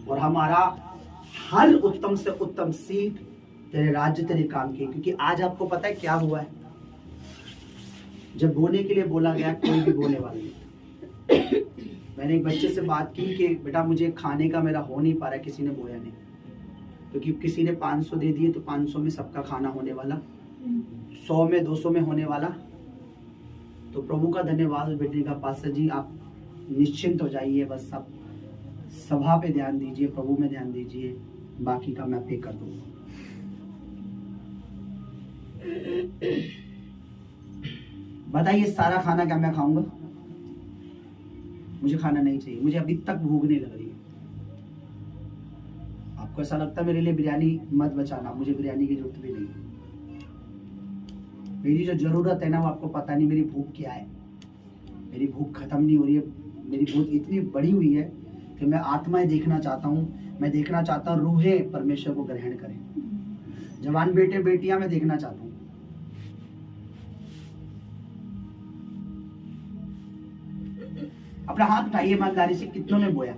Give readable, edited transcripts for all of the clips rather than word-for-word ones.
और हमारा हर उत्तम से उत्तम सीट तेरे राज्य तेरे काम की। क्योंकि आज आपको पता है क्या हुआ है, जब बोने के लिए बोला गया कोई भी बोने वाला नहीं। मैंने एक बच्चे से बात की कि बेटा मुझे खाने का मेरा हो नहीं पा रहा, किसी ने बोया नहीं, क्योंकि किसी ने 500 दे दिए तो 500 में सबका खाना होने वाला, 100 में 200 में होने वाला। तो प्रभु का धन्यवाद बेटे का, पास्टर जी आप निश्चिंत हो जाइए, बस आप सभा पे ध्यान दीजिए, प्रभु में ध्यान दीजिए, बाकी का मैं पे कर दूंगा। बताइए सारा खाना क्या मैं खाऊंगा? मुझे खाना नहीं चाहिए, मुझे अभी तक भूख नहीं लग रही है। आपको ऐसा लगता है मेरे लिए बिरयानी मत बचाना, मुझे बिरयानी की जरूरत भी नहीं। मेरी जो जरूरत है ना वो आपको पता नहीं मेरी भूख क्या है। मेरी भूख खत्म नहीं हो रही है, मेरी भूख इतनी बड़ी हुई है कि मैं आत्माएं देखना चाहता हूँ। मैं देखना चाहता हूँ रूहें परमेश्वर को ग्रहण करें, जवान बेटे बेटियां मैं देखना चाहता हूँ। अपना हाथ उठाइए ईमानदारी से, कितनों ने बोया?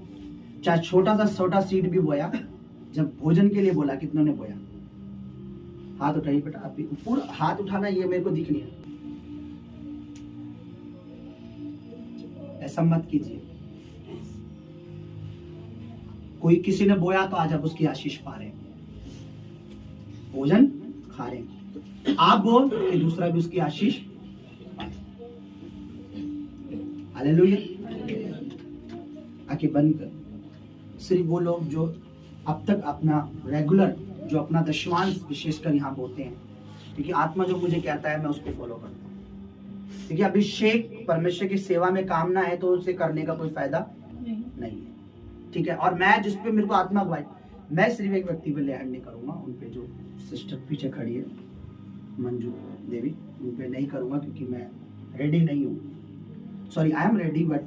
चाहे छोटा सीड भी बोया, जब भोजन के लिए बोला कितनों ने बोया? हाथ उठाइए बेटा, आप पूरा हाथ उठाना, ये मेरे को दिख नहीं है। ऐसा मत कीजिए। कोई किसी ने बोया तो आज आप उसकी आशीष पा रहे हैं, भोजन खा रहे हैं। आप बोल कि दूसरा भी उसकी आशीष पाए। हालेलुया। आंखें बंद कर। सिर्फ वो लोग जो अब तक अपना रेगुलर जो अपना दशमांश विशेषकर यहाँ बोलते हैं, क्योंकि आत्मा जो मुझे कहता है मैं उसको फॉलो करता हूँ। क्योंकि अभिषेक परमेश्वर की सेवा में काम ना है तो उसे करने का कोई फायदा नहीं है, ठीक है। और मैं जिस पे मेरे को आत्मा गवाए, मैं सिर्फ एक व्यक्ति पे लैंड नहीं करूंगा, उन पे जो सिस्टर पीछे खड़ी है मंजू देवी, उन पे नहीं करूंगा, क्योंकि मैं रेडी नहीं हूँ। Sorry I am ready but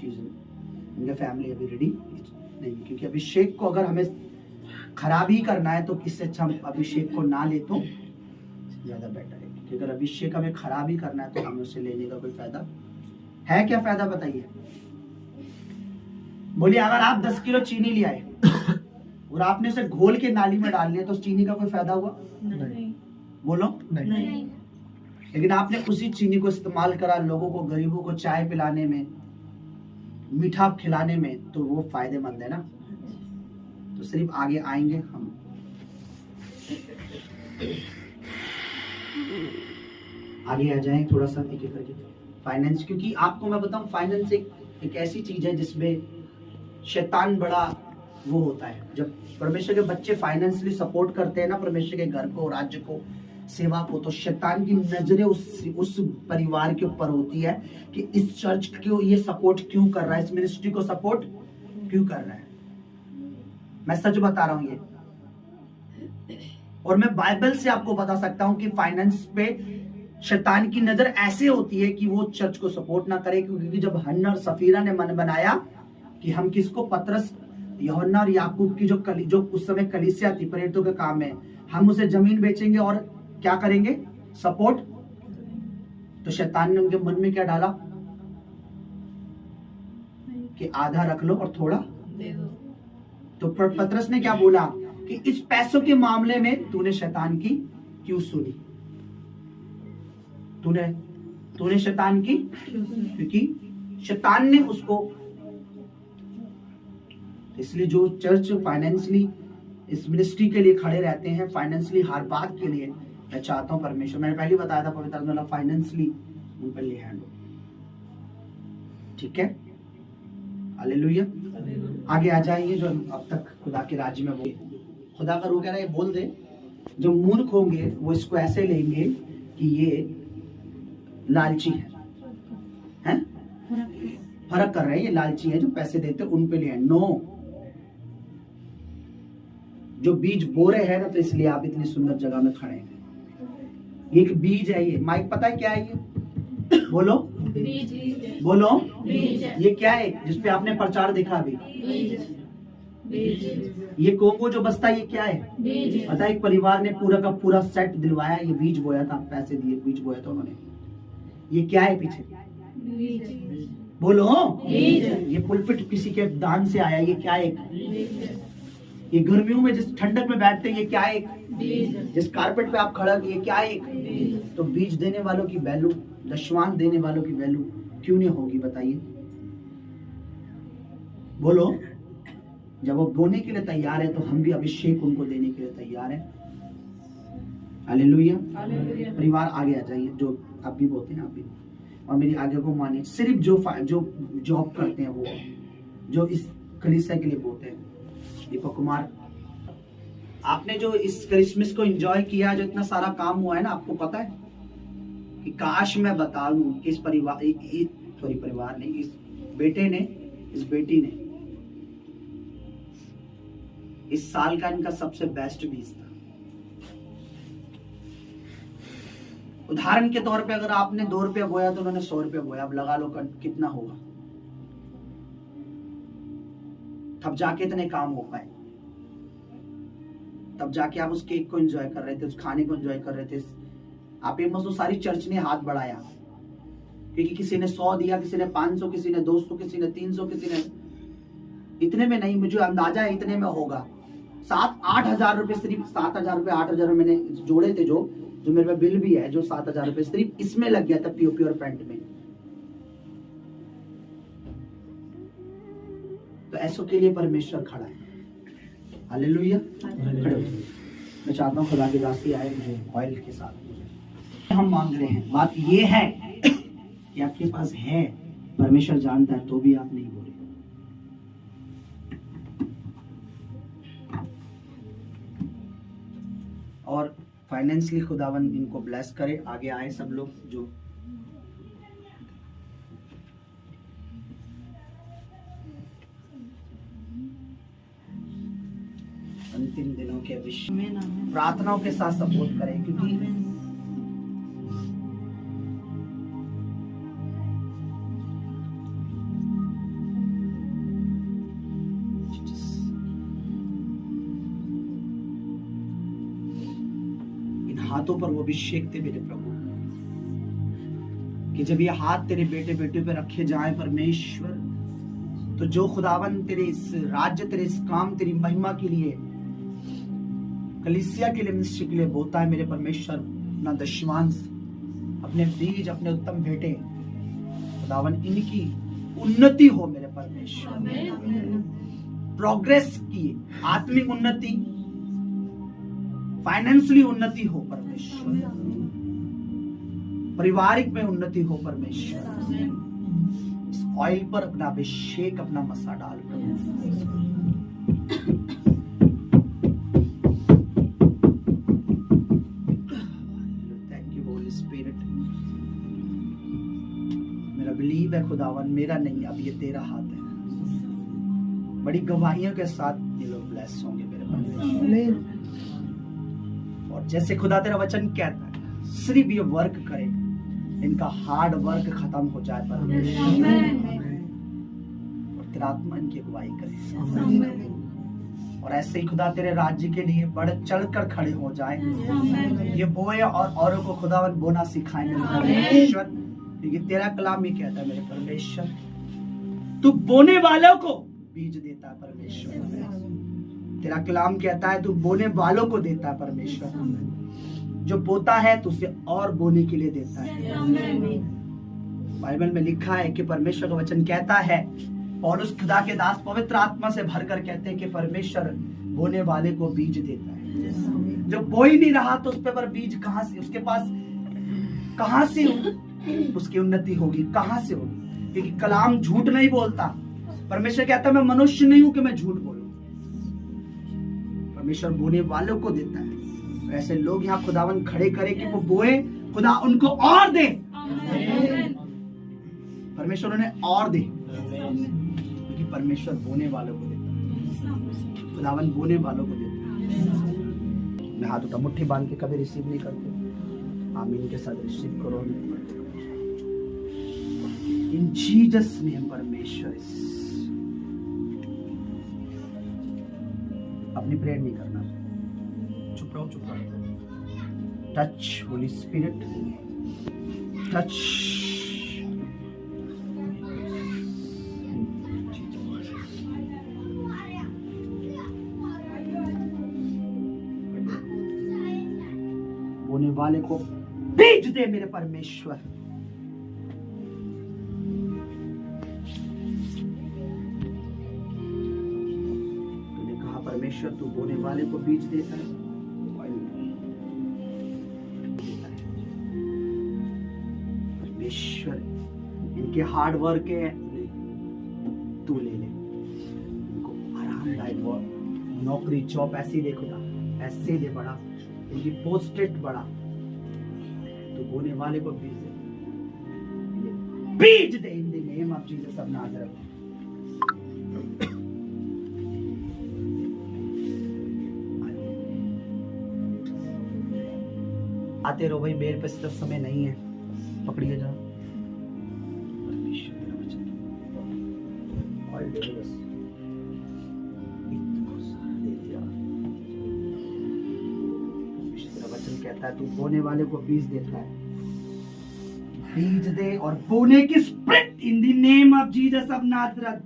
चीज उनके फैमिली अभी रेडी नहीं, क्योंकि अभिषेक को अगर हमें खराब ही करना है तो इससे अच्छा हम अभिषेक को ना ले तो ज्यादा बेटर है। क्योंकि अगर अभिषेक हमें खराब ही करना है तो हमें उसे लेने का कोई फायदा है? क्या फायदा बताइए? बोलिए, अगर आप 10 किलो चीनी ले आए और आपने उसे घोल के नाली में डाल लिया तो उस चीनी का कोई फायदा हुआ? नहीं। बोलो नहीं। लेकिन आपने उसी चीनी को इस्तेमाल करा लोगों को, गरीबों को चाय पिलाने में, मीठा खिलाने में, तो वो फायदेमंद है ना। तो सिर्फ आगे आएंगे हम। आगे आ जाएं थोड़ा सा एक एक करके। फाइनेंस, क्योंकि आपको मैं बताऊं फाइनेंस एक ऐसी चीज है जिसमें शैतान बड़ा वो होता है। जब परमेश्वर के बच्चे फाइनेंशियली सपोर्ट करते हैं ना परमेश्वर के घर को, राज्य को, सेवा को, तो शैतान की नजरें उस परिवार के ऊपर होती है कि इस चर्च को ये सपोर्ट क्यों कर रहा है, इस मिनिस्ट्री को सपोर्ट क्यों कर रहा है। मैं सच बता रहा हूं ये, और मैं बाइबल से आपको बता सकता हूं कि फाइनेंस पे शैतान की नजर ऐसे होती है कि वो चर्च को सपोर्ट ना करे। क्योंकि जब हन्ना और सफीरा ने मन बनाया कि हम किसको, पतरस, यूहन्ना और याकूब की जो उस समय कलीसिया थी, प्रेरितों के काम में, हम उसे जमीन बेचेंगे और क्या करेंगे, सपोर्ट। तो शैतान ने उनके मन में क्या डाला कि आधा रख लो और थोड़ा दे दो। तो पतरस ने क्या बोला कि इस पैसों के मामले में तूने शैतान की क्यों सुनी? तूने शैतान की, क्योंकि शैतान ने उसको, इसलिए जो चर्च फाइनेंशियली इस मिनिस्ट्री के लिए खड़े रहते हैं, फाइनेंशियली हर बात के लिए, मैं चाहता हूं परमेश्वर, मैंने पहले बताया था पवित्र आत्मा फाइनेंशियली उन पर ले हैंड हो, ठीक है। हालेलुया। आगे आ जाएंगे जो अब तक खुदा के राज्य में वो खुदा का रूह कह रहा है बोल दे, जो मूर्ख होंगे वो इसको ऐसे लेंगे कि ये लालची है, फर्क कर रहे हैं, ये लालची है जो पैसे देते उन पे ले हैंड। नो, जो बीज बो रहे हैं ना, तो इसलिए आप इतनी सुंदर जगह में खड़े हैं। एक बीज है ये, माइक पता है क्या है ये? बोलो बीज। बोलो बीज। ये क्या है जिसपे आपने प्रचार देखा अभी? बीज। ये कोंगो जो बस्ता, ये क्या है? बीज। पता है, एक परिवार ने पूरा का पूरा सेट दिलवाया, ये बीज बोया था, पैसे दिए, बीज बोया था उन्होंने। ये क्या है पीछे? बीज। बोलो ये पुलपिट किसी के दान से आया, ये क्या है? ये गर्मियों में जिस ठंडक में बैठते हैं, ये क्या है? जिस कारपेट पे आप खड़ा, ये क्या है? तो बीज देने वालों की वैल्यू, दशवांश देने वालों की वैल्यू क्यों नहीं होगी बताइए? बोलो। जब वो बोने के लिए तैयार है तो हम भी अभिषेक उनको देने के लिए तैयार है। हालेलुया। परिवार आगे आ जाइए, जो आप भी बोलते हैं आप भी, और मेरी आगे को मानिए। सिर्फ जो जॉब करते हैं वो, जो इस कलीसिया के लिए बोलते हैं, दीपक कुमार, आपने जो इस क्रिसमस को एंजॉय किया, जो इतना सारा काम हुआ है ना, आपको पता है कि काश मैं बता दूं कि इस परिवार ने, इस बेटे ने, इस बेटी ने, इस साल का इनका सबसे बेस्ट बीज था। उदाहरण के तौर पे अगर आपने 2 रुपया बोया तो उन्होंने 100 रुपया बोया। अब लगा लो कितना होगा, तब जाके इतने काम हो पाए, तब जाके आप उस केक को एंजॉय कर रहे थे, उस खाने को एंजॉय कर रहे थे। आप ये मत, सारी चर्च ने हाथ बढ़ाया, क्योंकि किसी ने 100 दिया, किसी ने 500, किसी ने 200, किसी ने 300, किसी ने, इतने में नहीं, मुझे अंदाजा है इतने में होगा 7-8 हजार रुपए, सिर्फ 7 हजार रुपए, 8 हजार मैंने जोड़े थे, जो मेरे पे बिल भी है, जो 7 हजार रुपए सिर्फ इसमें लग गया था, पीओपी और पेंट में। तो ऐसों के लिए परमेश्वर खड़ा है। हालेलुया। मैं चाहता हूँ खुदा की दासी आए मुझे ऑयल के साथ। हम मांग रहे हैं, बात ये है कि आपके पास है, परमेश्वर जानता है, तो भी आप नहीं बोल रहे। और फाइनेंशियली खुदावन इनको ब्लेस करे। आगे आए सब लोग जो अंतिम दिनों के विषय प्रार्थनाओं के साथ सपोर्ट करें, क्योंकि हाथों पर वो अभिषेक थे मेरे प्रभु, कि जब ये हाथ तेरे बेटे बेटे पे रखे जाएं परमेश्वर, तो जो खुदावन तेरे इस राज्य, तेरे इस काम, तेरी महिमा के लिए, कलीसिया के लिए, मिनिस्ट्री के लिए बोता है मेरे परमेश्वर, अपना दशवांश, अपने बीज, अपने उत्तम बेटे, खुदावन इनकी उन्नति हो मेरे परमेश्वर, प्रोग्रेस की, आत्मिक उन्नति, फाइनेंशियली उन्नति हो परमेश्वर, पारिवारिक में उन्नति हो परमेश्वर। इस ऑयल पर अपना अभिषेक, अपना मसा डाल कर थैंक यू होली स्पिरिट। मेरा बिलीव है खुदावन, मेरा नहीं, अब ये तेरा हाथ है। बड़ी गवाहियों के साथ ये लोग ब्लेस होंगे मेरे परमेश्वर। और जैसे खुदा तेरा वचन कहता है, सिर्फ ये वर्क करे, इनका हार्ड वर्क खत्म हो जाए परमेश्वर, और तेरा आत्मा इनकी अगुवाई करे। और ऐसे ही खुदा तेरे राज्य के लिए बढ़ चढ़कर खड़े हो जाए, ये बोए और औरों को खुदावन बोना सिखाए मेरे परमेश्वर, क्योंकि तेरा कलाम ही कहता है मेरे परमेश्वर, तू बोने वालों को बीज देता है परमेश्वर। तेरा कलाम कहता है तू बोने वालों को देता है परमेश्वर, जो बोता है तो उसे और बोने के लिए देता है। बाइबल में लिखा है कि परमेश्वर का वचन कहता है, पौलुस खुदा के दास पवित्र आत्मा से भरकर कहते हैं कि परमेश्वर बोने वाले को बीज देता है। जो बो ही नहीं रहा तो उस पर बीज कहां से, उसके पास कहां से उसकी उन्नति होगी, कहां से होगी? क्योंकि कलाम झूठ नहीं बोलता। परमेश्वर कहता है मैं मनुष्य नहीं हूं कि मैं झूठ बोलूं। परमेश्वर बोने वालों को देता है। ऐसे लोग यहाँ खुदावन खड़े करे कि वो बोए, खुदा उनको और दे। परमेश्वर उन्हें और दे, क्योंकि परमेश्वर बोने वालों को देता है, खुदावन बोने वालों को देता है। मैं हाथों का मुट्ठी बांध के कभी रिसीव नहीं करते। आमीन के साथ रिसीव करो। इन जीसस नेम परमेश्वर, अपनी प्रेयर नहीं करना, चुप रहो, चुप रहो। टच होली स्पिरिट, टच बोने वाले को बीज दे मेरे परमेश्वर। तूने कहा परमेश्वर तू बोने वाले को बीज देता है, परमेश्वर इनके हार्ड वर्क है, तू ले ले इनको आरामदायक नौकरी जॉब ऐसी दे खुदा, ऐसे दे बड़ा, इनकी पोस्टेड बड़ा, तो बोने वाले को बीज दे, बीज दे in the name of Jesus of Nazareth. आते रहो भाई, मेरे पे सिर्फ समय नहीं है, पकड़िए जरा परमेश्वर तेरा वचन ऑल डे बस इतना सारा दे दिया। तेरा वचन कहता है तू बोने वाले को बीज देता है, बीज दे और बोने की spirit in the name of Jesus of Nazareth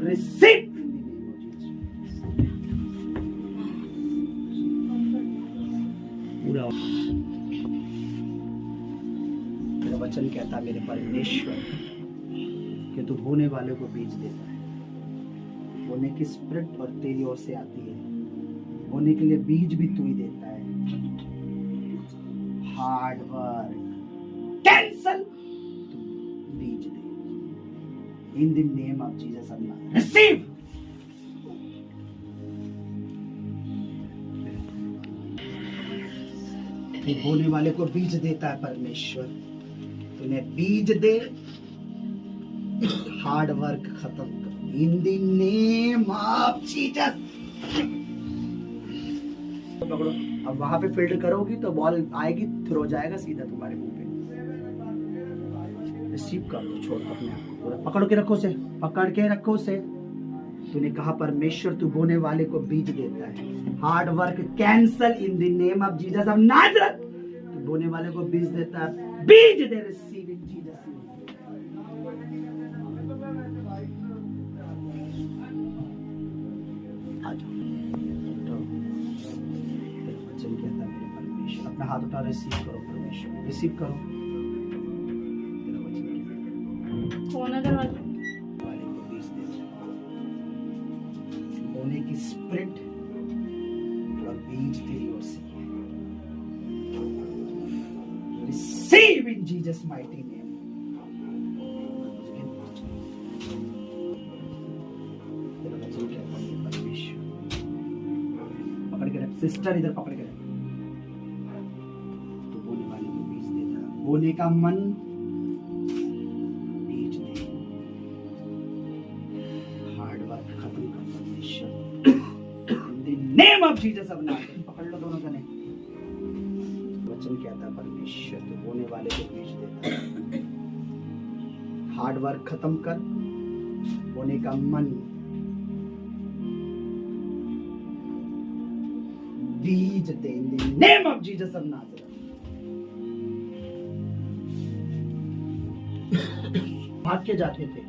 receive. पूरा तेरा वचन कहता है मेरे परमेश्वर कि तू बोने वाले को बीज देता है, बोने की स्पिरिट और तेरी ओर से आती है, बोने के लिए बीज भी तू ही देता है। हार्ड वर्क कैंसल, तू बीज दे in the name of Jesus of Nazareth receive. तू बोने वाले को बीज देता है परमेश्वर, तूने बीज दे, हार्ड वर्क खत्म कर इन द नेम ऑफ जीसस। पकड़ो, अब वहां पे फील्ड करोगी तो बॉल आएगी, थ्रो जाएगा सीधा तुम्हारे मुंह पे, रिसीव कर दो, छोड़ अपने आप को पूरा पकड़ के रखो से, पकड़ के रखो से। तूने कहा परमेश्वर तू बोने वाले को बीज देता है, hard work cancel in the name of Jesus of Nazareth. तू बोने वाले को बीज देता है, बीज दे, रिसीव इन जीसस नेम। आ जाओ, वचन कहता है मेरे परमेश्वर, अपना हाथ उठा, रिसीव करो परमेश्वर, रिसीव करो। तेरा वचन कहता है कौन है दरवाजा वाले को बीज दे, बोने की स्पिरिट और बीज तेरी ओर से receive in Jesus mighty name. तेरा वचन कहता है परमेश्वर, पकड़ के रख सिस्टर, इधर पकड़ के रख। तो बोने वाले को बीज देता है, बोने का मन बीज दे, हार्ड वर्क खत्म कर परमेश्वर इन the name of Jesus of Nazareth. पकड़ लो दोनों जने। वचन कहता है परमेश्वर तो बोने वाले को बीज देता है, हार्ड वर्क खत्म कर, बोने का मन बीज दे in the name of Jesus of Nazareth. भाग के जाते थे,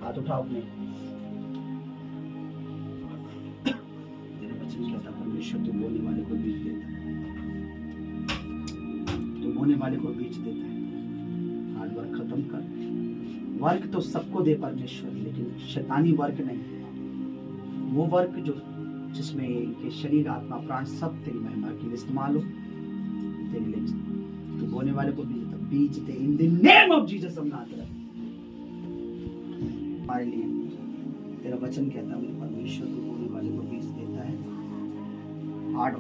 हाथ उठाओ अपने। तेरे वचन कहता परमेश्वर तू बोने वाले को बीज देता है, तू बोने वाले को बीज देता है, हार्ड वर्क खत्म कर। वर्क तो सबको दे परमेश्वर, लेकिन शैतानी वर्क नहीं, वो वर्क जो जिसमें इनके शरीर आत्मा प्राण सब तेरी महिमा के लिए इस्तेमाल हो, तेरे लिए तू बोने वाले को बीज दे in the name of Jesus of Nazareth. हमारे लिए तेरा वचन कहता है परमेश्वर तू बोने वाले को बीज देता है, हार्ड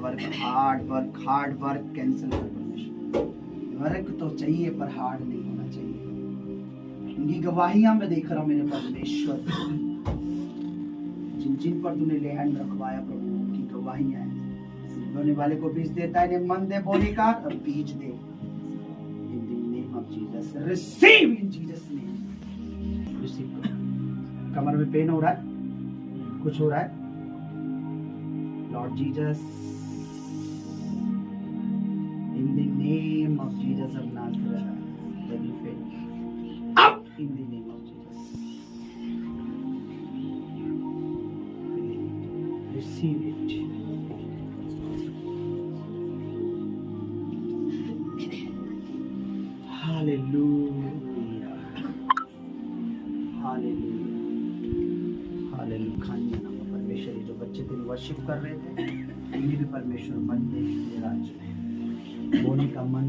वर्क कैंसिल कर परमेश्वर। वर्क तो चाहिए पर हार्ड नहीं होना चाहिए। इनकी गवाहियां मैं देख रहा हूं मेरे परमेश्वर, जिन जिन पर तूने ले हैंड रखवाया प्रभु, उनकी गवाहियां हैं। बोने वाले को बीज देता है, मन दे बोने का और बीज दे in the name of Jesus, receive in Jesus name, receive करो। कमर में पेन हो रहा है, कुछ हो रहा है, Lord Jesus in the name of Jesus of Nazareth, every pain up in the name of Jesus, receive it. Worship कर रहे थे, इन्हें भी परमेश्वर मन दे मेरे राज्य में बोने का मन।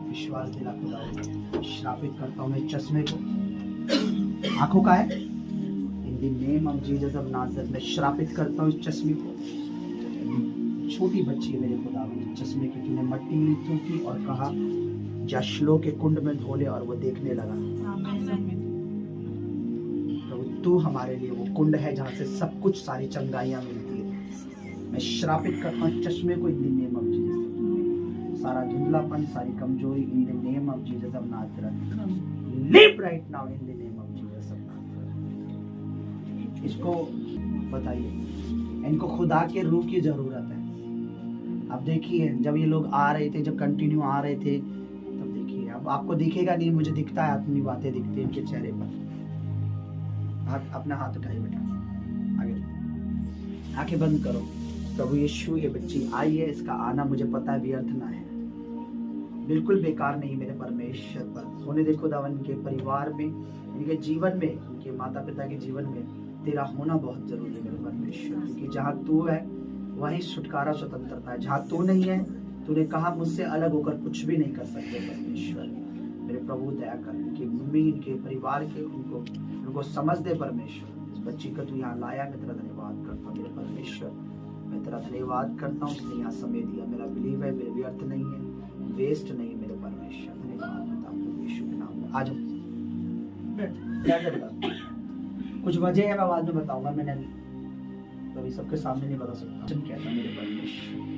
विश्वास दिला खुदा, श्रापित करता हूँ मैं चश्मे को, आंखों का है, इन the name of Jesus of Nazareth मैं श्रापित करता हूँ इस चश्मे को। छोटी बच्ची है मेरे खुदा, चश्मे की तूने मट्टी में थूकी और कहा जशलो के कुंड में धोले, और वो देखने लगा। तो तू हमारे लिए वो कुंड है जहाँ से सब कुछ, सारी चंगाइयाँ मिलती है। मैं श्रापित करता हूँ चश्मे को इन द नेम ऑफ जीसस, सारा धुंधलापन, सारी कमजोरी इन the name of Jesus of Nazareth live right now in the name of Jesus of Nazareth. इसको बताइए, इनको खुदा के रूह की जरूरत है। अब देखिए जब ये लोग आ रहे थे, जब कंटिन्यू आ रहे थे, तब देखिए, अब आपको दिखेगा नहीं, मुझे दिखता है, अपनी बातें दिखती है इनके चेहरे पर। हाथ, अपना हाथ उठाइए बेटा, आगे आंखें बंद करो। प्रभु यीशु, ये बच्ची आई है, इसका आना मुझे पता है व्यर्थ ना है, बिल्कुल बेकार नहीं मेरे परमेश्वर पर। होने देखो दावन, इनके परिवार में, इनके जीवन में, इनके माता पिता के जीवन में तेरा होना बहुत जरूरी है मेरे परमेश्वर, क्योंकि जहाँ तू है वहीं छुटकारा, स्वतंत्रता है। जहाँ तू नहीं है, तूने कहा मुझसे अलग होकर कुछ भी नहीं कर सकते परमेश्वर। मेरे प्रभु दया कर, इनकी मम्मी, इनके परिवार के, उनको समझ दे परमेश्वर। इस बच्ची को तू यहाँ लाया, मैं तेरा धन्यवाद करता हूँ मेरे परमेश्वर, मैं तेरा धन्यवाद करता हूँ उसने यहाँ समय दिया। मेरा बिलीव है मेरे व्यर्थ नहीं है, वेस्ट नहीं है मेरे परमेश्वर। धन्यवाद देता हूँ यीशु के नाम में। आ जाओ, क्या करेगा, कुछ वजह है मैं बाद में बताऊंगा, मैंने कभी सबके सामने नहीं बता सकता क्या था मेरे परमेश्वर।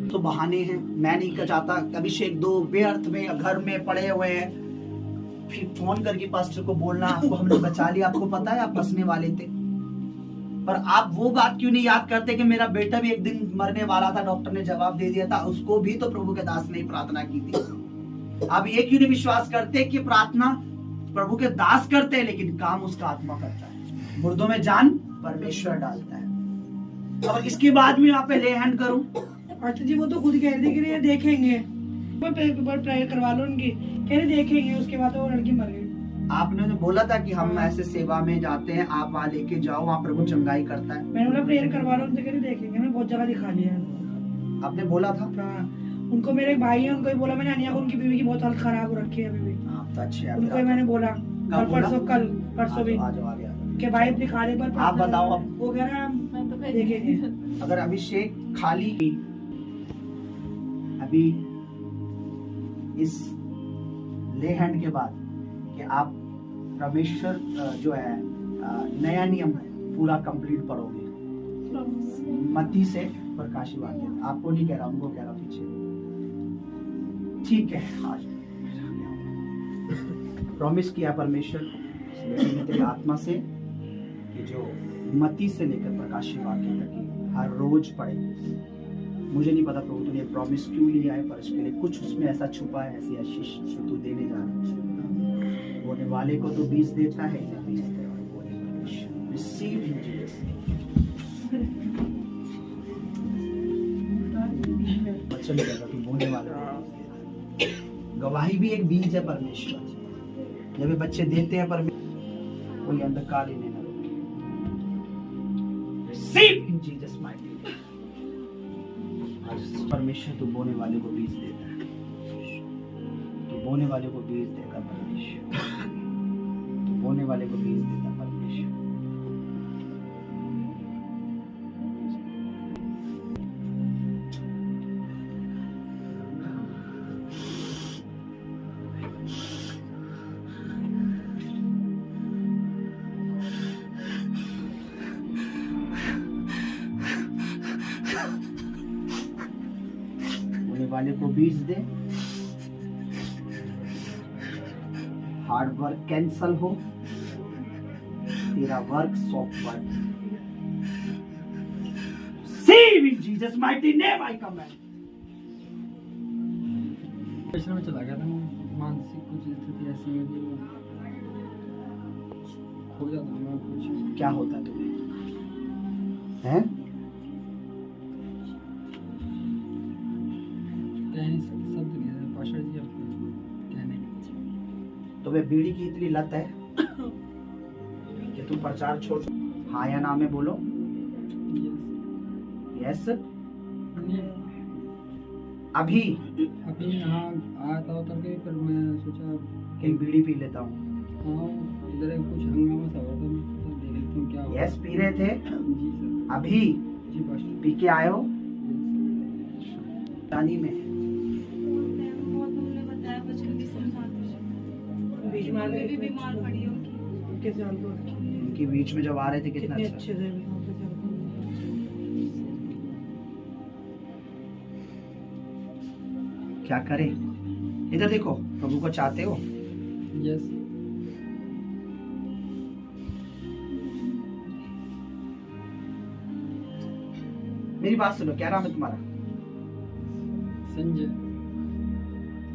तो बहाने हैं, मैं नहीं चाहता अभिषेक दो व्यर्थ में घर में पड़े हुए हैं, फिर फोन करके पास्टर को बोलना आपको हमने बचा लिया। आपको पता है आप फंसने वाले थे, पर आप वो बात क्यों नहीं याद करते कि मेरा बेटा भी एक दिन मरने वाला था, डॉक्टर ने जवाब दे दिया था, उसको भी तो प्रभु के दास ने प्रार्थना की थी। आप ये क्यों नहीं विश्वास करते कि प्रार्थना प्रभु के दास करते हैं, लेकिन काम उसका आत्मा करता है। मुर्दों में जान परमेश्वर डालता है। और इसके बाद में यहाँ पे ले हैंड करूं, पास्टर जी वो तो खुद कह रहे थे कि देखेंगे, प्रेयर करवा लो उनकी, कह रहे देखेंगे। उसके बाद वो लड़की मर गई। आपने जो बोला था कि हम ऐसे सेवा में जाते हैं, आप वहाँ लेके जाओ, वहाँ प्रभु चंगाई करता है। मैंने बोला प्रेयर करवा लो उनसे, कह रहे देखेंगे। मैंने बहुत जगह दिखा लिया। आपने बोला था? हाँ, उनको मेरे भाई है, उनको भी बोला मैंने, अनिया को उनकी बीवी की बहुत हालत खराब हो रखी है अभी भी। तो अच्छे उनको मैंने बोला परसों भी के भाई दिखा दे, पर आप बताओ अब। वो कह रहा है देखेंगे। अगर अभिषेक खाली अभी इस ले हैंड के बाद कि आप परमेश्वर जो है नया नियम पूरा कंप्लीट पढ़ोगे, मत्ती से प्रकाशित वाक्य, आपको नहीं कह रहा, उनको कह रहा पीछे, ठीक है। आज प्रॉमिस किया परमेश्वर तेरी आत्मा से कि जो मत्ती से लेकर प्रकाशित वाक्य तक हर रोज पढ़े। मुझे नहीं पता प्रभु तूने प्रॉमिस क्यों लिया है, पर इसके लिए कुछ उसमें ऐसा छुपा है, ऐसी आशीष जो तू देने जा रहा है। बोने वाले को तो बीज देता है, रिसीव इन जीसस वचन कहता कि बोने वाले गवाही भी एक बीज है परमेश्वर। जब ये बच्चे देते हैं परमेश्वर, कोई अंधकार इन्हें न रोके। Receive in Jesus mighty. परमेश्वर तो बोने वाले को बीज देता है, तो बोने वाले को बीज देगा परमेश्वर, तो बोने वाले को बीज देता परमेश्वर। वाले को बीज दे, हार्ड वर्क कैंसल हो, तेरा work soft work. Save in Jesus Jesus mighty name I command. Depression में चला गया था मैं, मानसिक कुछ स्थिति ऐसी है कि खो जाता हूँ मैं कुछ। क्या होता तुम्हें हैं? कह नहीं सकते, शब्द नहीं है पाशा जी आपको कहने के। तुम्हें बीड़ी की इतनी लत है कि तुम प्रचार छोड़, हाँ या ना में बोलो। यस अभी अभी यहाँ आया था उतर के, फिर मैं सोचा कि बीड़ी पी लेता हूँ। हाँ इधर कुछ हंगामा सा हो रहा था, मैं सोचा देख लेता हूँ क्या हो। यस पी रहे थे जी सर। अभी जी पाशा। पी के आए हो शादी में। बीच में मैं भी बीमार पड़ी हूँ कैसे जानते हो? उनके बीच में जब आ रहे थे कितना कितने अच्छा। अच्छे थे। क्या करें? इधर देखो, प्रभु को चाहते हो? यस। मेरी बात सुनो, क्या नाम है तुम्हारा? संजय।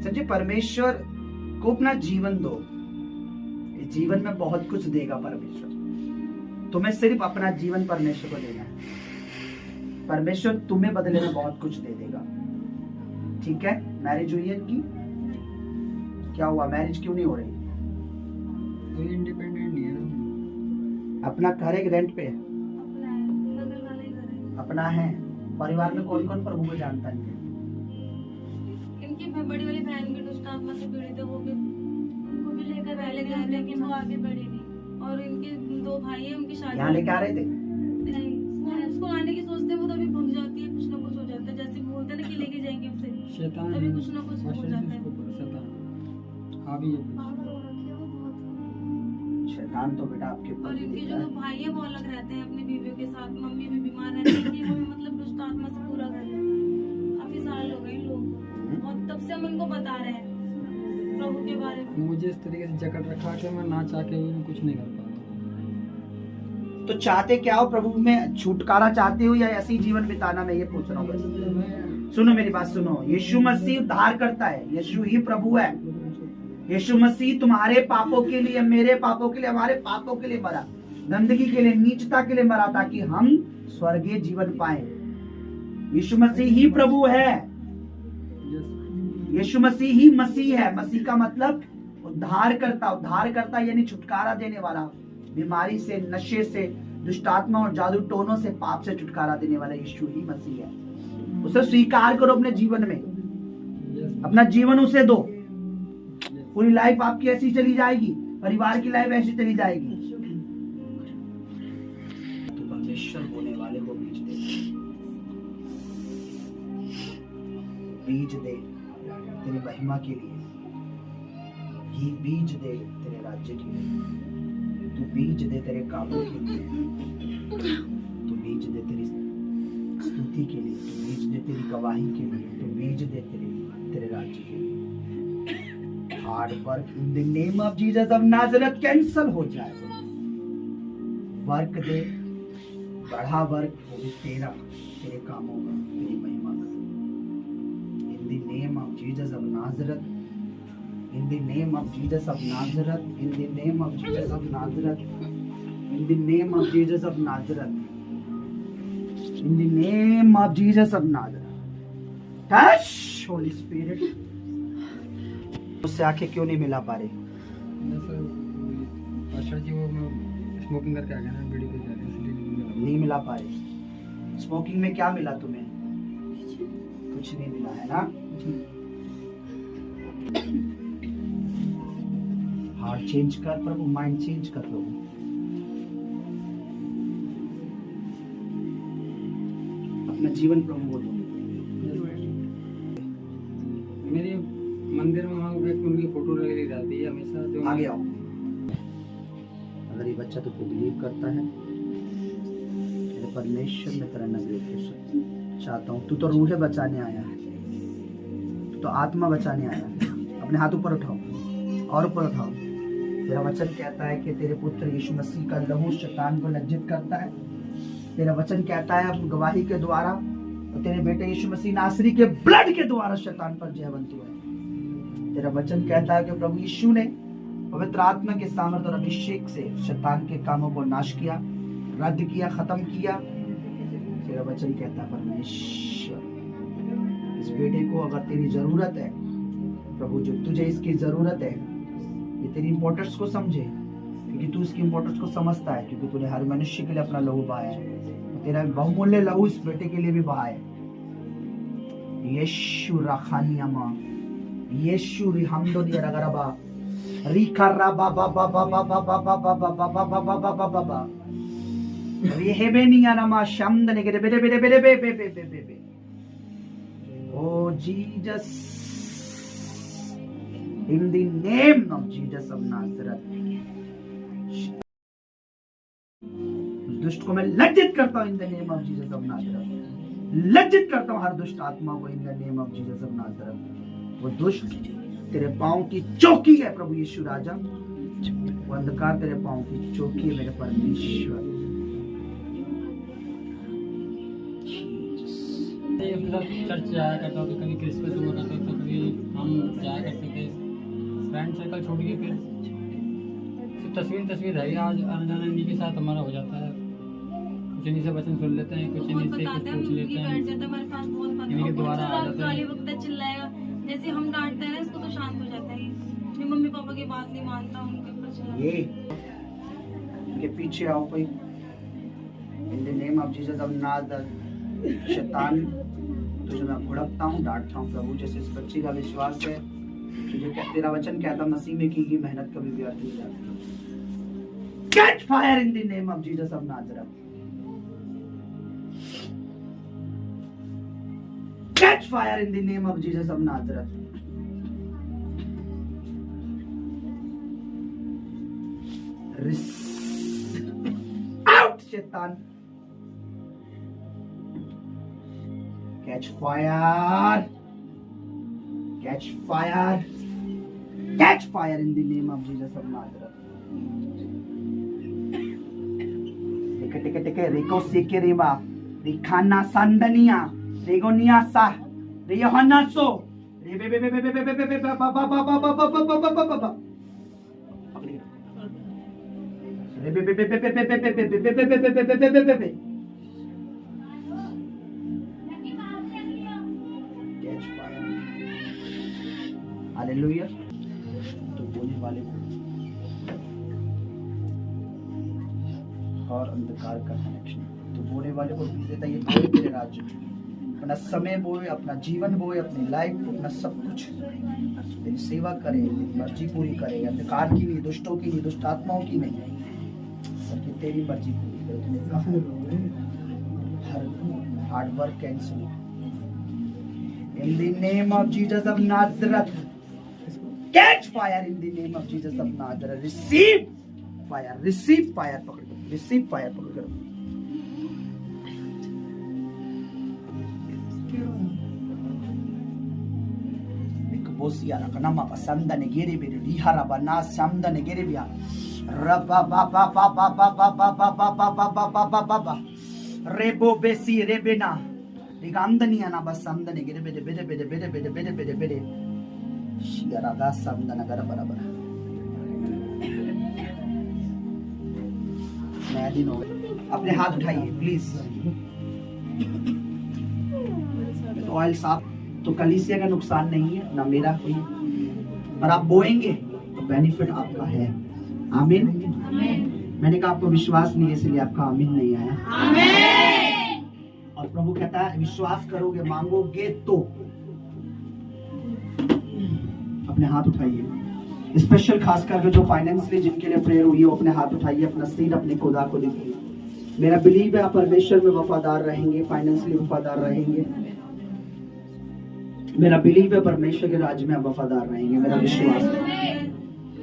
संजय, परमेश्वर को अपना जीवन दो। इस जीवन में बहुत कुछ देगा परमेश्वर। तुम्हें सिर्फ अपना जीवन परमेश्वर को देना है। परमेश्वर तुम्हें बदले में बहुत कुछ दे देगा। ठीक है? मैरिज हुई है इनकी? क्या हुआ, मैरिज क्यों नहीं हो रही? कोई इंडिपेंडेंट नहीं है। अपना घर एक रेंट पे है? अपना है, बगल वाला ही घर है। अपना है। परिवार में कौन कौन प्रभु को जानता है? इनकी बड़ी वाली बहन भी दुष्ट आत्मा से पीड़ित है, वो भी उनको भी लेकर पहले गए थे लेकिन वो आगे बढ़ी नहीं। और इनके 2 भाई हैं, उनकी शादी यहाँ लेके आ रहे थे? नहीं, उसको आने की सोचते हैं, वो तभी भूल जाती है, कुछ ना कुछ हो जाता है। जैसे बोलते हैं ना कि लेके जाएंगे उसे, शैतान तभी कुछ ना कुछ हो पाशा जी जाता है। उसको शैतान हाँ भी है कुछ। पागल हो रखी है वो बहुत। शैतान तो बेटा आपके ऊपर और भी इनके दिख जो रहा 2 है। भाई है वो अलग रहते हैं अपनी बीवियों के साथ। मम्मी भी बीमार रहती है कि वो भी मतलब दुष्ट आत्मा से पूरा कर रहे हैं। काफी साल हो गए इन लोगों को, और तब से हम इनको बता रहे हैं प्रभु के बारे में। मुझे इस तरीके से जकड़ रखा कि मैं ना चाह के भी कुछ नहीं कर पा रहा। तो चाहते क्या हो? प्रभु में छुटकारा चाहते हो या ऐसे ही जीवन बिताना? मैं ये पूछ रहा हूँ बस। सुनो मेरी बात सुनो, यीशु मसीह उद्धार करता है, यीशु ही प्रभु है। यीशु मसीह तुम्हारे पापों के लिए, मेरे पापों के लिए, हमारे पापों के लिए मरा, गंदगी के लिए, नीचता के लिए मरा, ताकि हम स्वर्गीय जीवन पाए। यीशु मसीह ही प्रभु है। यीशु मसीह ही मसीह है। मसीह का मतलब उद्धार करता। उद्धार करता यानी छुटकारा देने वाला, बीमारी से, नशे से, दुष्टात्मा और जादू टोनों से, पाप से छुटकारा देने वाला यीशु ही मसीह है। उसे स्वीकार करो अपने जीवन में, अपना जीवन उसे दो। पूरी लाइफ आपकी ऐसी चली जाएगी, परिवार की लाइफ ऐसी चली जाएगी। तो परमेश्वर होने वाले को बीज दे, बीज दे तेरी महिमा के लिए, ही बीज दे तेरे राज्य के लिए, तू बीज दे तेरे कामों के लिए, तू बीज दे तेरी स्तुति के लिए, तू बीज दे तेरी गवाही के लिए, तू बीज दे तेरे राज्य के लिए। Hard work in the name of Jesus of Nazareth cancel हो जाए। वर्क दे, बढ़ा वर्क, वो भी तेरा, तेरे कामों का, तेरी महिमा का। इन the name of Jesus of Nazareth, in the name of Jesus of Nazareth, in the name of Jesus of Nazareth, in the name of Jesus of Nazareth, in the name of Jesus of Nazareth. Touch Holi spirit. उससे आंखें क्यों नहीं मिला पा रही? Sir Pasha जी वो मैं smoking करके आ गया ना, बीड़ी पी जा रहा इसलिए नहीं मिला पा रही। स्मोकिंग में क्या मिला तुम्हें? कुछ नहीं मिला है ना? हार्ट चेंज कर प्रभु, माइंड चेंज कर प्रभु। अपना जीवन प्रभु को दो। मेरे मंदिर में वहाँ एक उनकी फोटो लगी रहती है हमेशा, जो आगे आओ। अगर ये बच्चा तुझको बिलीव करता है, तेरे परमेश्वर में तेरा नजर चाहता हूँ। तू तो रूह बचाने आया है, तू तो आत्मा बचाने आया है। अपने हाथ ऊपर उठाओ और ऊपर उठाओ। तेरा वचन कहता है कि तेरे पुत्र यीशु मसीह का लहू शैतान को लज्जित करता है। तेरा वचन कहता है अपनी गवाही के द्वारा तो तेरे बेटे यीशु मसीह नासरी के ब्लड के द्वारा शैतान पर जयवंत हुआ है। तेरा वचन कहता है कि प्रभु यीशु ने पवित्र आत्मा के सामर्थ्य और अभिषेक से शैतान के कामों को नाश किया, रद्द किया, खत्म किया। तेरा वचन कहता है परमेश्वर इस बेटे को अगर तेरी जरूरत है प्रभु, जो तुझे इसकी जरूरत है, ये तेरी इंपॉर्टेंस को समझे, क्योंकि तू इसकी इंपॉर्टेंस को समझता है, क्योंकि तूने हर मनुष्य के लिए अपना लहू बहाया है। तेरा बहुमूल्य लहू इस बेटे के लिए भी बहाया है। यीशु रखानियामा, यीशु रिहमदोनिया रगरबा, रिकरा बाबा बाबा बाबा बाबा बाबा बाबा बाबा बाबा, रिहेबेनिया नमा शमदने के बेरे बेरे बेरे बे बे बे बे बे। Oh Jesus, in the name of Jesus of Nazareth, उस दुष्ट को मैं लज्जित करता हूँ इन the name of Jesus of Nazareth. लज्जित करता हूँ हर दुष्ट आत्मा को इन the name of Jesus of Nazareth. वो दुष्ट तेरे पाँव की चौकी है प्रभु यीशु राजा, वो अंधकार तेरे पाँव की चौकी है मेरे परमेश्वर। चर्च जाया करता हूँ, कभी क्रिसमस हुआ करता था, कभी हम जाया करते थे। फ्रेंड सर्कल छोड़ के फिर तस्वीर है। आज आना जाना इन्हीं के साथ हमारा हो जाता है। कुछ इन्हीं से वचन सुन लेते हैं, कुछ इन्हीं से कुछ पूछ लेते हैं, इन्हीं के द्वारा आ जाते हैं। चिल्लाएगा जैसे हम डांटते हैं इसको तो शांत हो जाता है। मैं मम्मी पापा की बात नहीं मानता, उनके ऊपर चिल्लाता ये इनके पीछे आओ कोई, इन the name of Jesus of Nazareth. शैतान तुझे मैं भुड़कता हूँ, डांटता हूँ प्रभु, जैसे इस बच्ची का विश्वास है तुझे, तेरा वचन कहता मसीह में की गई मेहनत कभी व्यर्थ नहीं जाती। Catch fire in the name of Jesus of Nazareth. Catch fire in the name of Jesus of Nazareth. Out, Shaitan. Catch fire. Catch fire. Catch fire in the name of Jesus of Nazareth. Tika Rico Sikirima, Rikana Sandania, Regonia Sa, Riohanaso, Hallelujah. तो बोलने वाले और अंधकार का connection, तो बोने वाले को देता ये बोए तेरे राज्य में, अपना समय बोए, अपना जीवन बोए, अपनी लाइफ, अपना सब कुछ तेरी सेवा करे, तेरी मर्जी पूरी करे, अंधकार की नहीं, दुष्टों की नहीं, दुष्ट आत्माओं की नहीं, बल्कि तेरी मर्जी पूरी करे। तूने कहा हर hard work cancel in the name of Jesus of Nazareth. Catch fire in the name of Jesus of Nazareth. Receive fire, receive fire, पकड़, रिसीव फायर पकड़ करो। बोसिया रखना मा पसंद ने गिरे बेरे रिहारा बना समद ने गिरे बिया रबा बा बा बा बा बा बा बा बा बा बा बा बा बा बा बा रेबो बेसी रेबेना रिगांदनिया ना बस समद ने गिरे बेरे बेरे बेरे बेरे बेरे बेरे बेरे बेरे शियारा गा समद ना कर बराबर नया दिन हो गया। अपने हाथ उठाइए प्लीज। तो ऑयल साफ, तो कलीसिया का नुकसान नहीं है ना मेरा कोई, पर आप बोएंगे तो बेनिफिट आपका है। आमीन। मैंने कहा आपको विश्वास नहीं है इसलिए आपका आमीन नहीं आया। और प्रभु कहता है विश्वास करोगे, मांगोगे तो। अपने हाथ उठाइए, स्पेशल खास करके जो फाइनेंशियली जिनके लिए प्रेयर हुई है वो अपने हाथ उठाइए, अपना सीट अपने खुदा को दीजिए। मेरा बिलीव है आप परमेश्वर में वफादार रहेंगे, फाइनेंशियली वफादार रहेंगे। मेरा बिलीव है परमेश्वर के राज्य में आप वफादार रहेंगे, मेरा विश्वास है।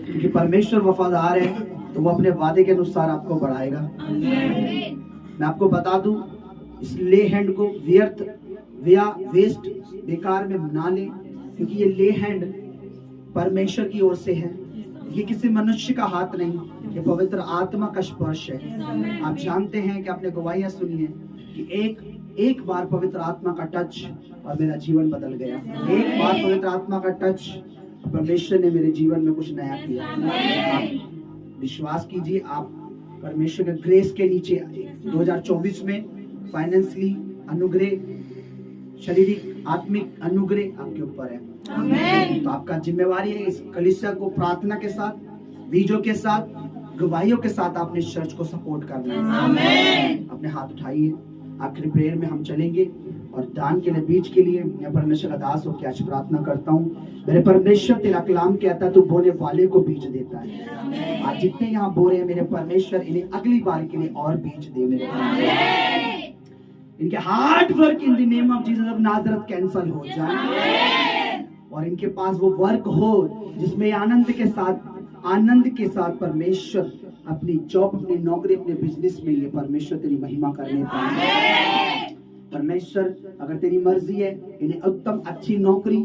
क्योंकि परमेश्वर वफादार है तो वो अपने वादे के अनुसार आपको बढ़ाएगा। मैं आपको बता दूं, इस ले हैंड को व्यर्थ वेस्ट बेकार में ना लें, क्योंकि ये ले हैंड परमेश्वर की ओर से है, ये किसी मनुष्य का हाथ नहीं, ये पवित्र आत्मा का स्पर्श है। आप जानते हैं कि आपने गवाहियां सुनी है कि एक बार पवित्र आत्मा का टच और मेरा जीवन बदल गया। एक बार पवित्र आत्मा का टच, परमेश्वर ने मेरे जीवन में कुछ नया किया। आप विश्वास कीजिए, आप परमेश्वर के ग्रेस के नीचे 2024 में फाइनेंशियली अनुग्रह, शारीरिक आत्मिक अनुग्रह आपके ऊपर है। तो आपका जिम्मेवारी है इस कलीसिया को प्रार्थना के साथ, बीजों के साथ, गवाहियों के साथ आपने चर्च को सपोर्ट करना है। अपने हाथ उठाइए, आखिरी प्रेयर में हम चलेंगे और दान के लिए, बीज के लिए मैं परमेश्वर का दास होकर आज प्रार्थना करता हूँ। मेरे परमेश्वर, तेरा कलाम कहता है तू बोने वाले को बीज देता है। आज जितने यहाँ बो रहे हैं मेरे परमेश्वर, इन्हें अगली बार के लिए और बीज दे मेरे परमेश्वर। इनके hard work in the name of Jesus of नाजरत cancel हो जाए और इनके पास वो वर्क हो जिसमें आनंद के साथ परमेश्वर अपनी जॉब, अपनी नौकरी, अपने बिजनेस में ये परमेश्वर तेरी महिमा करने पाए। परमेश्वर, अगर तेरी मर्जी है इन्हें उत्तम अच्छी नौकरी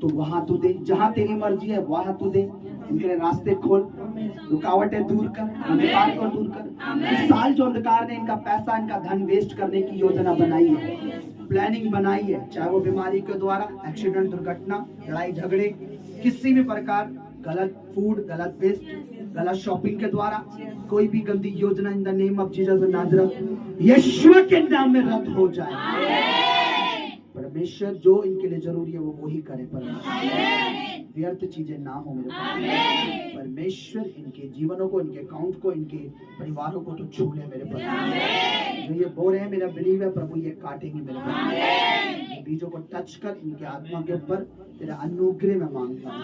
तो वहां तू दे, जहां तेरी मर्जी है वहां तू दे। इनके लिए रास्ते खोल, रुकावटें दूर कर, अंधकार को दूर कर। इस साल जो अंधकार ने इनका पैसा, इनका धन वेस्ट करने की योजना बनाई है, प्लानिंग बनाई है, चाहे वो बीमारी के द्वारा, एक्सीडेंट, दुर्घटना, लड़ाई झगड़े, किसी भी प्रकार गलत फूड, गलत वेस्ट, गलत शॉपिंग के द्वारा कोई भी गंदी योजना in the name of Jesus of Nazareth यीशु के नाम में रद्द हो जाए। परमेश्वर, जो इनके लिए जरूरी है वो वही करे। परमेश्वर, व्यर्थ चीजें ना हो मेरे परमेश्वर। इनके जीवनों को, इनके अकाउंट को, इनके परिवारों को तो छू ले मेरे परमेश्वर। जो ये बो रहे हैं, मेरा बिलीव है प्रभु ये काटेंगे मेरे परमेश्वर। बीजों को टच कर, इनके आत्मा के ऊपर तेरा अनुग्रह में मांगता हूँ।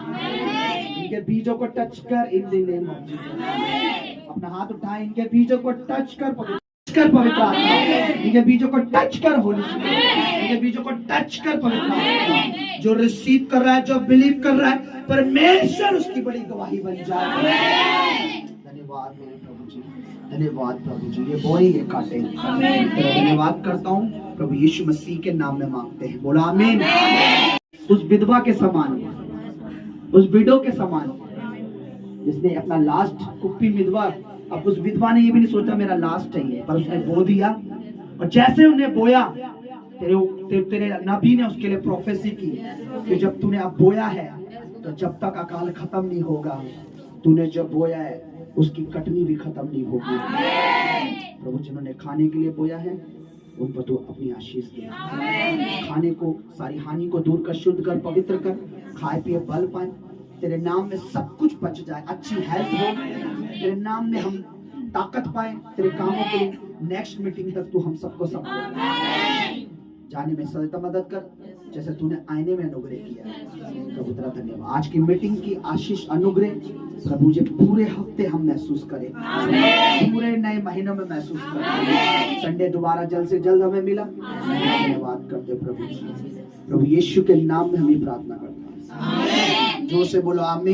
इनके बीजों को टच कर इन द नेम ऑफ जीसस। अपना हाथ उठाए, इनके बीजों को टच कर पवित्र आत्मा, इनके बीजों को टच कर होली स्पिरिट, इनके बीजों को टच कर पवित्र आत्मा। जो रिसीव कर रहा है, जो बिलीव कर रहा है, परमेश्वर उसकी बड़ी गवाही बन जाए। धन्यवाद मेरे प्रभु जी, धन्यवाद प्रभु जी। ये बोई ये काटे, धन्यवाद करता हूँ प्रभु यीशु मसीह के नाम में मांगते हैं, बोला आमीन। उस विधवा के समान, उस विडो के समान जिसने अपना लास्ट, कुप्पी विधवा, अब उस विधवा ने ये भी नहीं सोचा मेरा लास्ट चाहिए, पर उसने बो दिया। और जैसे उन्हें बोया, तेरे नबी ने उसके लिए प्रोफेसी की कि जब तूने अब बोया है तो जब तक अकाल खत्म नहीं होगा, तूने जब बोया है उसकी कटनी भी खत्म नहीं होगी। प्रभु, जिन्होंने खाने के लिए बोया है उन पर तू अपनी आशीष दे। खाने को, सारी हानि को दूर कर, शुद्ध कर, पवित्र कर, खाए पिए बल पाए, तेरे नाम में सब कुछ बच जाए, अच्छी हेल्थ हो, तेरे नाम में हम ताकत पाए, तेरे कामों के नेक्स्ट मीटिंग तक तू हम सबको सपोर्ट जाने में सदा मदद कर, जैसे तूने आईने में अनुग्रह किया। प्रभु तेरा धन्यवाद। आज की मीटिंग की आशीष, अनुग्रह प्रभु जी पूरे हफ्ते हम महसूस करें, पूरे नए महीनों में महसूस करें। संडे दोबारा जल्द से जल्द हमें मिला, धन्यवाद करते प्रभु जी। प्रभु यीशु के नाम में हम ये प्रार्थना करते हैं, जो से बोलो आमीन।